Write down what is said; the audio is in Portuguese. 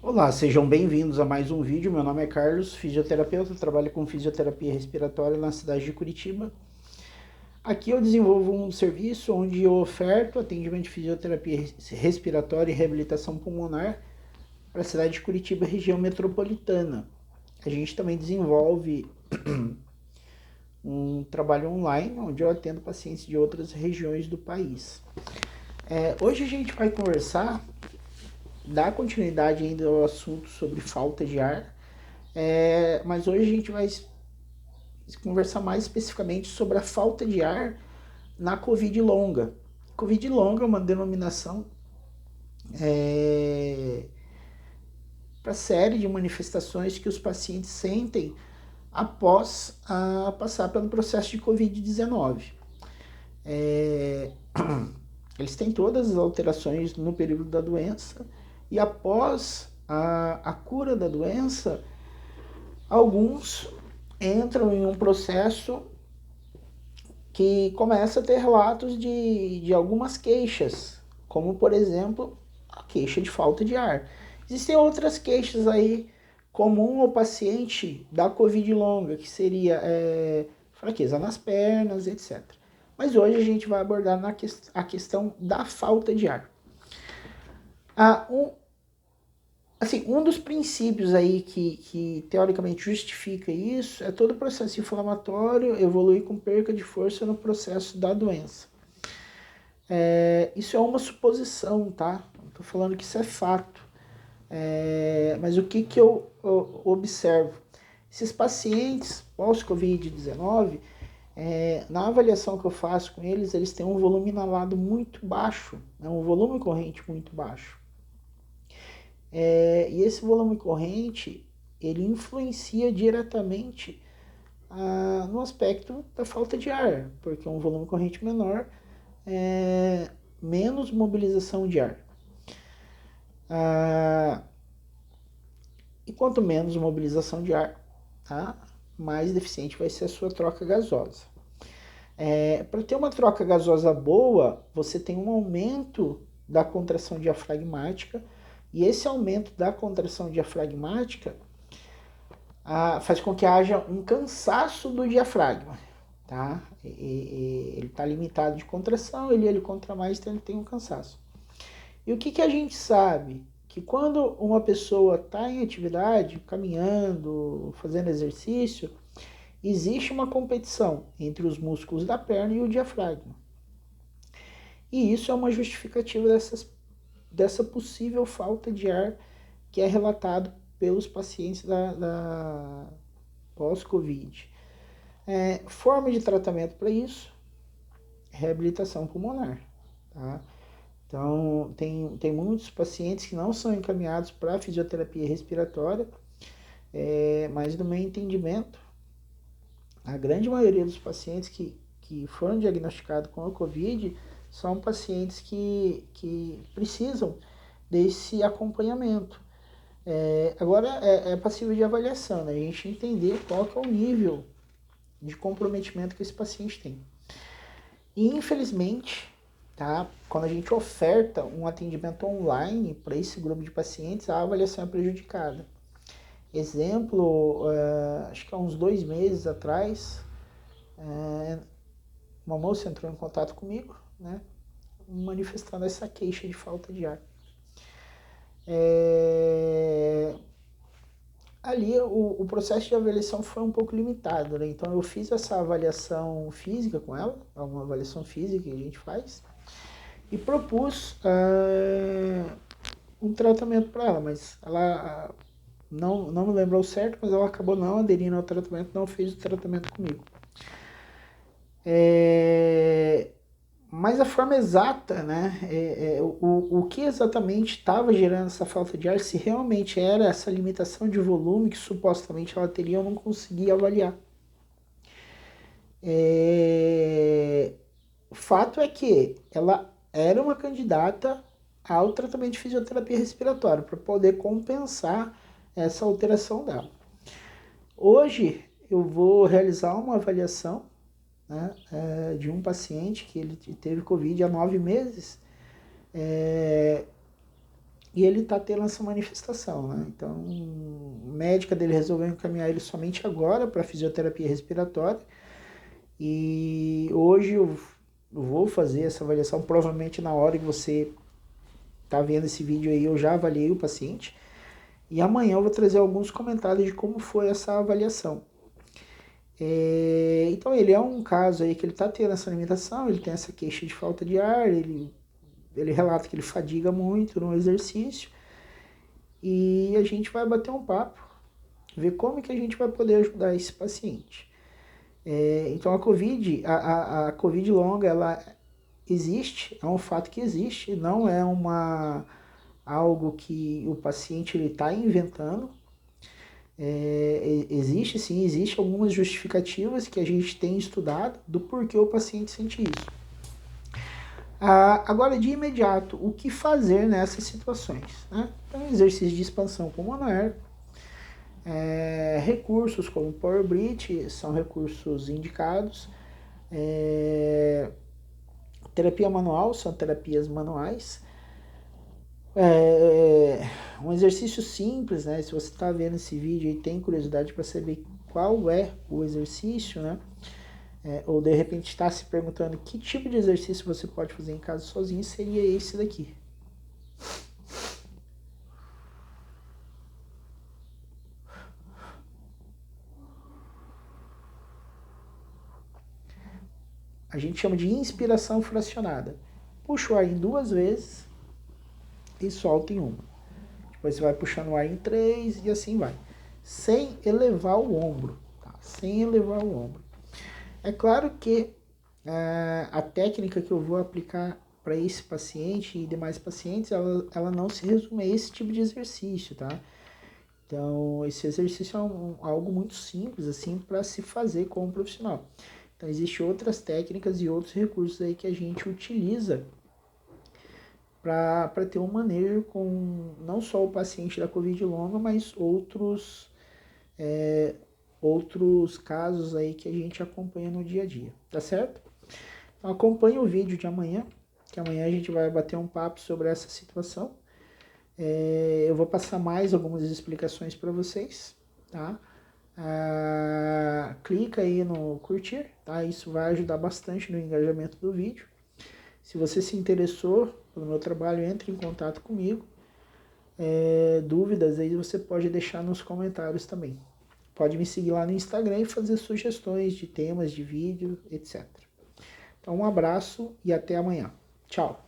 Olá, sejam bem-vindos a mais um vídeo. Meu nome é Carlos, fisioterapeuta, trabalho com fisioterapia respiratória na cidade de Curitiba. Aqui eu desenvolvo um serviço onde eu oferto atendimento de fisioterapia respiratória e reabilitação pulmonar para a cidade de Curitiba, região metropolitana. A gente também desenvolve um trabalho online onde eu atendo pacientes de outras regiões do país. Hoje a gente vai conversar, dar continuidade ainda ao assunto sobre falta de ar, mas hoje a gente vai conversar mais especificamente sobre a falta de ar na Covid longa. Covid longa é uma denominação para a série de manifestações que os pacientes sentem após passar pelo processo de Covid-19. Eles têm todas as alterações no período da doença e após a cura da doença, alguns entram em um processo que começa a ter relatos de algumas queixas, como por exemplo a queixa de falta de ar. Existem outras queixas aí comum ao paciente da Covid longa, que seria fraqueza nas pernas, etc. Mas hoje a gente vai abordar a questão da falta de ar. Um dos princípios aí que teoricamente justifica isso é todo o processo inflamatório evoluir com perca de força no processo da doença. Isso é uma suposição, tá? Não estou falando que isso é fato. Mas o que eu observo? Esses pacientes pós-Covid-19, na avaliação que eu faço com eles, eles têm um volume inalado muito baixo, né? Um volume corrente muito baixo. E esse volume corrente, ele influencia diretamente no aspecto da falta de ar, porque um volume corrente menor é menos mobilização de ar. E quanto menos mobilização de ar, tá? Mais deficiente vai ser a sua troca gasosa. Para ter uma troca gasosa boa, você tem um aumento da contração diafragmática, e esse aumento da contração diafragmática faz com que haja um cansaço do diafragma, tá? Ele está limitado de contração, ele contrai mais, então ele tem um cansaço. E o que a gente sabe? Que quando uma pessoa está em atividade, caminhando, fazendo exercício, existe uma competição entre os músculos da perna e o diafragma. E isso é uma justificativa dessa possível falta de ar que é relatado pelos pacientes da pós-Covid. Forma de tratamento para isso, reabilitação pulmonar. Tá? Então, tem muitos pacientes que não são encaminhados para fisioterapia respiratória, mas no meu entendimento, a grande maioria dos pacientes que foram diagnosticados com a Covid são pacientes que precisam desse acompanhamento. Agora é passível de avaliação, né? A gente entender qual que é o nível de comprometimento que esse paciente tem. E infelizmente, tá? Quando a gente oferta um atendimento online para esse grupo de pacientes, a avaliação é prejudicada. Exemplo, acho que há uns 2 meses atrás, uma moça entrou em contato comigo, né, manifestando essa queixa de falta de ar. Ali o processo de avaliação foi um pouco limitado, né? Então eu fiz essa avaliação física com ela, uma avaliação física que a gente faz, e propus um tratamento para ela, mas ela não me lembrou certo, mas ela acabou não aderindo ao tratamento, não fez o tratamento comigo. Mas a forma exata, né, o que exatamente estava gerando essa falta de ar, se realmente era essa limitação de volume que supostamente ela teria, eu não conseguia avaliar. O fato é que ela era uma candidata ao tratamento de fisioterapia respiratória para poder compensar essa alteração dela. Hoje eu vou realizar uma avaliação, né, de um paciente que ele teve Covid há 9 meses. e ele está tendo essa manifestação, né? Então, a médica dele resolveu encaminhar ele somente agora para fisioterapia respiratória. E hoje eu vou fazer essa avaliação, provavelmente na hora que você está vendo esse vídeo aí, eu já avaliei o paciente. E amanhã eu vou trazer alguns comentários de como foi essa avaliação. Então ele é um caso aí que ele está tendo essa limitação, ele tem essa queixa de falta de ar, ele relata que ele fadiga muito no exercício. E a gente vai bater um papo, ver como que a gente vai poder ajudar esse paciente. Então a COVID longa, ela existe, é um fato que existe, não é algo que o paciente está inventando. Existe sim, existe algumas justificativas que a gente tem estudado do porquê o paciente sente isso. Agora, de imediato, o que fazer nessas situações? Né? Então, exercício de expansão pulmonar, recursos como Power Breath são recursos indicados, terapia manual são terapias manuais, um exercício simples, né? Se você está vendo esse vídeo e tem curiosidade para saber qual é o exercício, né? Ou de repente está se perguntando que tipo de exercício você pode fazer em casa sozinho, seria esse daqui. A gente chama de inspiração fracionada. Puxa o ar em 2 vezes e solta em 1. Depois você vai puxando o ar em 3 e assim vai. Sem elevar o ombro. Tá? Sem elevar o ombro. É claro que a técnica que eu vou aplicar para esse paciente e demais pacientes, ela não se resume a esse tipo de exercício, tá? Então, esse exercício é algo muito simples, assim, para se fazer como profissional. Então, existem outras técnicas e outros recursos aí que a gente utiliza para ter um manejo com não só o paciente da COVID longa, mas outros casos aí que a gente acompanha no dia a dia, tá certo? Então, acompanhe o vídeo de amanhã, que amanhã a gente vai bater um papo sobre essa situação. Eu vou passar mais algumas explicações para vocês, tá? Clica aí no curtir, tá? Isso vai ajudar bastante no engajamento do vídeo. Se você se interessou pelo meu trabalho, entre em contato comigo. Dúvidas aí você pode deixar nos comentários também. Pode me seguir lá no Instagram e fazer sugestões de temas de vídeo, etc. Então um abraço e até amanhã. Tchau!